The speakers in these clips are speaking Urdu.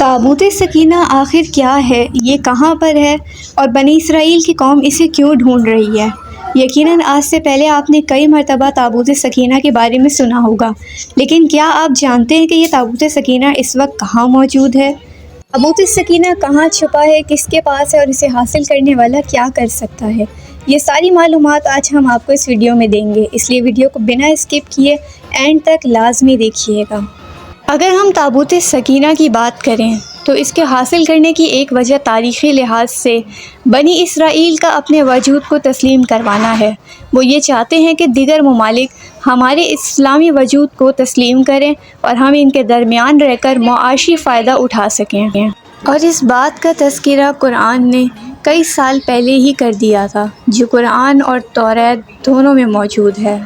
تابوت سکینہ آخر کیا ہے، یہ کہاں پر ہے اور بنی اسرائیل کی قوم اسے کیوں ڈھونڈ رہی ہے؟ یقیناً آج سے پہلے آپ نے کئی مرتبہ تابوت سکینہ کے بارے میں سنا ہوگا، لیکن کیا آپ جانتے ہیں کہ یہ تابوت سکینہ اس وقت کہاں موجود ہے؟ تابوت سکینہ کہاں چھپا ہے، کس کے پاس ہے اور اسے حاصل کرنے والا کیا کر سکتا ہے؟ یہ ساری معلومات آج ہم آپ کو اس ویڈیو میں دیں گے، اس لیے ویڈیو کو بنا اسکپ کیے اینڈ تک لازمی دیکھیے گا۔ اگر ہم تابوت سکینہ کی بات کریں تو اس کے حاصل کرنے کی ایک وجہ تاریخی لحاظ سے بنی اسرائیل کا اپنے وجود کو تسلیم کروانا ہے۔ وہ یہ چاہتے ہیں کہ دیگر ممالک ہمارے اسلامی وجود کو تسلیم کریں اور ہم ان کے درمیان رہ کر معاشی فائدہ اٹھا سکیں، اور اس بات کا تذکرہ قرآن نے کئی سال پہلے ہی کر دیا تھا، جو قرآن اور توریت دونوں میں موجود ہے۔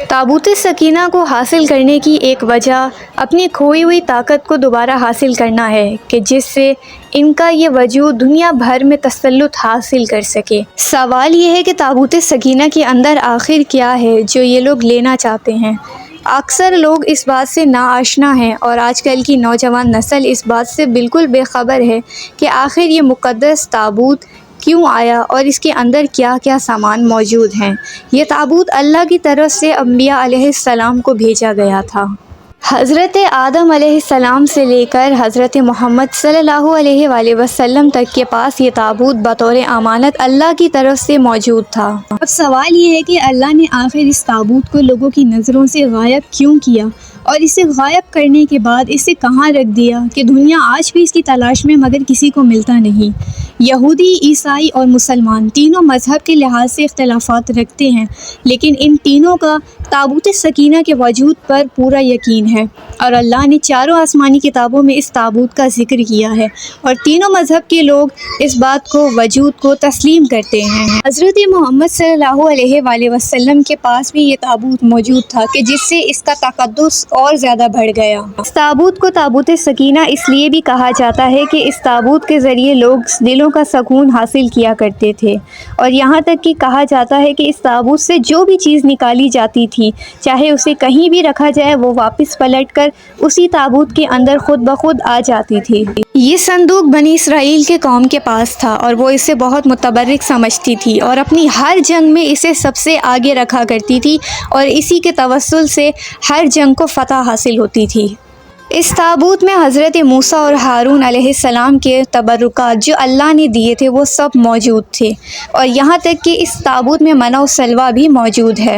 تابوت سکینہ کو حاصل کرنے کی ایک وجہ اپنی کھوئی ہوئی طاقت کو دوبارہ حاصل کرنا ہے کہ جس سے ان کا یہ وجود دنیا بھر میں تسلط حاصل کر سکے۔ سوال یہ ہے کہ تابوت سکینہ کے اندر آخر کیا ہے جو یہ لوگ لینا چاہتے ہیں؟ اکثر لوگ اس بات سے ناآشنا ہیں اور آج کل کی نوجوان نسل اس بات سے بالکل بے خبر ہے کہ آخر یہ مقدس تابوت کیوں آیا اور اس کے اندر کیا کیا سامان موجود ہیں۔ یہ تابوت اللہ کی طرف سے انبیاء علیہ السلام کو بھیجا گیا تھا۔ حضرت آدم علیہ السلام سے لے کر حضرت محمد صلی اللہ علیہ وآلہ وسلم تک کے پاس یہ تابوت بطور امانت اللہ کی طرف سے موجود تھا۔ اب سوال یہ ہے کہ اللہ نے آخر اس تابوت کو لوگوں کی نظروں سے غائب کیوں کیا اور اسے غائب کرنے کے بعد اسے کہاں رکھ دیا کہ دنیا آج بھی اس کی تلاش میں مگر کسی کو ملتا نہیں۔ یہودی، عیسائی اور مسلمان تینوں مذہب کے لحاظ سے اختلافات رکھتے ہیں، لیکن ان تینوں کا تابوت سکینہ کے وجود پر پورا یقین ہے، اور اللہ نے چاروں آسمانی کتابوں میں اس تابوت کا ذکر کیا ہے، اور تینوں مذہب کے لوگ اس بات کو وجود کو تسلیم کرتے ہیں۔ حضرت محمد صلی اللہ علیہ وآلہ وسلم کے پاس بھی یہ تابوت موجود تھا کہ جس سے اس کا تقدس اور زیادہ بڑھ گیا۔ اس تابوت کو تابوت سکینہ اس لیے بھی کہا جاتا ہے کہ اس تابوت کے ذریعے لوگ دلوں کا سکون حاصل کیا کرتے تھے، اور یہاں تک کہ کہا جاتا ہے کہ اس تابوت سے جو بھی چیز نکالی جاتی تھی، چاہے اسے کہیں بھی رکھا جائے، وہ واپس پلٹ کر اسی تابوت کے اندر خود بخود آ جاتی تھی۔ یہ صندوق بنی اسرائیل کے قوم کے پاس تھا اور وہ اسے بہت متبرک سمجھتی تھی اور اپنی ہر جنگ میں اسے سب سے آگے رکھا کرتی تھی، اور اسی کے توسل سے ہر جنگ کو فتح حاصل ہوتی تھی۔ اس تابوت میں حضرت موسیٰ اور ہارون علیہ السلام کے تبرکات جو اللہ نے دیے تھے وہ سب موجود تھے، اور یہاں تک کہ اس تابوت میں منّا و سلویٰ بھی موجود ہے۔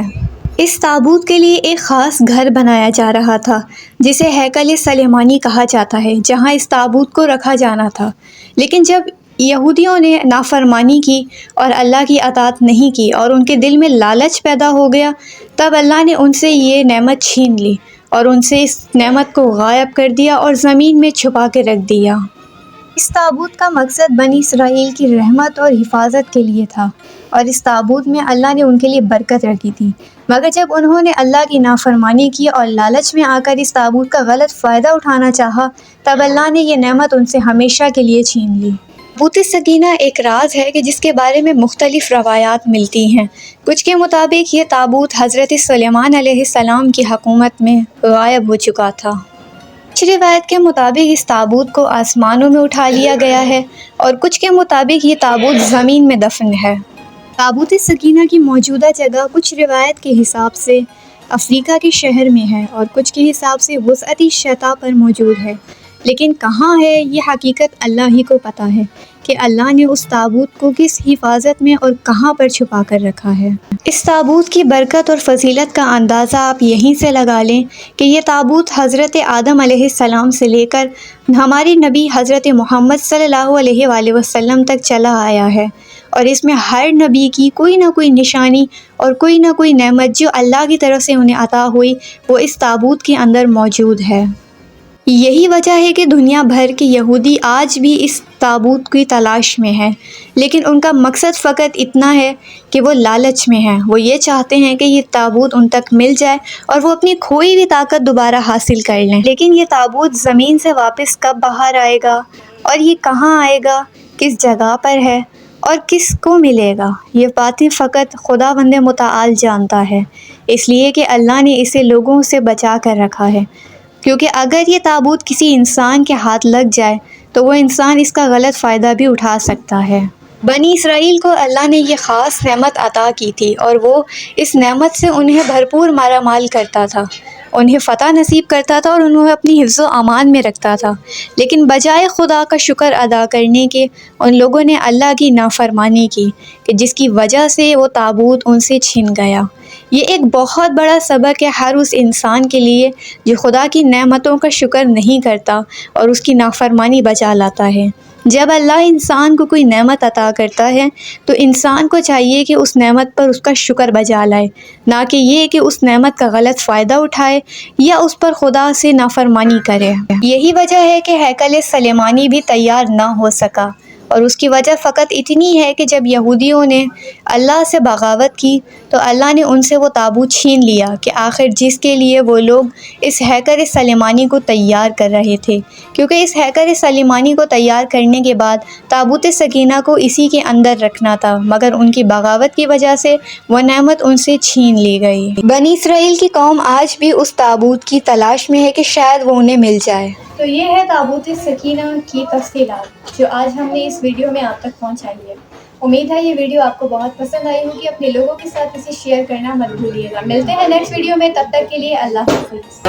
اس تابوت کے لیے ایک خاص گھر بنایا جا رہا تھا جسے ہیکل سلیمانی کہا جاتا ہے، جہاں اس تابوت کو رکھا جانا تھا، لیکن جب یہودیوں نے نافرمانی کی اور اللہ کی اطاعت نہیں کی اور ان کے دل میں لالچ پیدا ہو گیا، تب اللہ نے ان سے یہ نعمت چھین لی اور ان سے اس نعمت کو غائب کر دیا اور زمین میں چھپا کے رکھ دیا۔ اس تابوت کا مقصد بنی اسرائیل کی رحمت اور حفاظت کے لیے تھا، اور اس تابوت میں اللہ نے ان کے لیے برکت رکھی تھی، مگر جب انہوں نے اللہ کی نافرمانی کی اور لالچ میں آ کر اس تابوت کا غلط فائدہ اٹھانا چاہا، تب اللہ نے یہ نعمت ان سے ہمیشہ کے لیے چھین لی۔ تابوت سکینہ ایک راز ہے کہ جس کے بارے میں مختلف روایات ملتی ہیں۔ کچھ کے مطابق یہ تابوت حضرت سلیمان علیہ السلام کی حکومت میں غائب ہو چکا تھا۔ کچھ روایت کے مطابق اس تابوت کو آسمانوں میں اٹھا لیا گیا ہے، اور کچھ کے مطابق یہ تابوت زمین میں دفن ہے۔ تابوت سکینہ کی موجودہ جگہ کچھ روایت کے حساب سے افریقہ کے شہر میں ہے اور کچھ کے حساب سے وسعتی سطح پر موجود ہے، لیکن کہاں ہے یہ حقیقت اللہ ہی کو پتہ ہے کہ اللہ نے اس تابوت کو کس حفاظت میں اور کہاں پر چھپا کر رکھا ہے۔ اس تابوت کی برکت اور فضیلت کا اندازہ آپ یہیں سے لگا لیں کہ یہ تابوت حضرت آدم علیہ السلام سے لے کر ہمارے نبی حضرت محمد صلی اللہ علیہ وآلہ وسلم تک چلا آیا ہے، اور اس میں ہر نبی کی کوئی نہ کوئی نشانی اور کوئی نہ کوئی نعمت جو اللہ کی طرف سے انہیں عطا ہوئی وہ اس تابوت کے اندر موجود ہے۔ یہی وجہ ہے کہ دنیا بھر کے یہودی آج بھی اس تابوت کی تلاش میں ہیں، لیکن ان کا مقصد فقط اتنا ہے کہ وہ لالچ میں ہیں، وہ یہ چاہتے ہیں کہ یہ تابوت ان تک مل جائے اور وہ اپنی کھوئی ہوئی طاقت دوبارہ حاصل کر لیں۔ لیکن یہ تابوت زمین سے واپس کب باہر آئے گا اور یہ کہاں آئے گا، کس جگہ پر ہے اور کس کو ملے گا، یہ باتیں فقط خداوند متعال جانتا ہے، اس لیے کہ اللہ نے اسے لوگوں سے بچا کر رکھا ہے، کیونکہ اگر یہ تابوت کسی انسان کے ہاتھ لگ جائے تو وہ انسان اس کا غلط فائدہ بھی اٹھا سکتا ہے۔ بنی اسرائیل کو اللہ نے یہ خاص نعمت عطا کی تھی اور وہ اس نعمت سے انہیں بھرپور مالا مال کرتا تھا، انہیں فتح نصیب کرتا تھا اور انہیں اپنی حفظ و امان میں رکھتا تھا، لیکن بجائے خدا کا شکر ادا کرنے کے ان لوگوں نے اللہ کی نافرمانی کی کہ جس کی وجہ سے وہ تابوت ان سے چھن گیا۔ یہ ایک بہت بڑا سبق ہے ہر اس انسان کے لیے جو خدا کی نعمتوں کا شکر نہیں کرتا اور اس کی نافرمانی بجا لاتا ہے۔ جب اللہ انسان کو کوئی نعمت عطا کرتا ہے تو انسان کو چاہیے کہ اس نعمت پر اس کا شکر بجا لائے، نہ کہ یہ کہ اس نعمت کا غلط فائدہ اٹھائے یا اس پر خدا سے نافرمانی کرے۔ یہی وجہ ہے کہ ہیکل سلیمانی بھی تیار نہ ہو سکا، اور اس کی وجہ فقط اتنی ہے کہ جب یہودیوں نے اللہ سے بغاوت کی تو اللہ نے ان سے وہ تابوت چھین لیا کہ آخر جس کے لیے وہ لوگ اس ہیکل سلیمانی کو تیار کر رہے تھے، کیونکہ اس ہیکل سلیمانی کو تیار کرنے کے بعد تابوت سکینہ کو اسی کے اندر رکھنا تھا، مگر ان کی بغاوت کی وجہ سے وہ نعمت ان سے چھین لی گئی۔ بنی اسرائیل کی قوم آج بھی اس تابوت کی تلاش میں ہے کہ شاید وہ انہیں مل جائے۔ تو یہ ہے تابوت سکینہ کی تفصیلات جو آج ہم نے اس ویڈیو میں آپ تک پہنچائی ہے۔ امید ہے یہ ویڈیو آپ کو بہت پسند آئی ہوگی۔ اپنے لوگوں کے ساتھ اسے شیئر کرنا مت بھولیے گا۔ ملتے ہیں نیکسٹ ویڈیو میں، تب تک کے لیے اللہ حافظ۔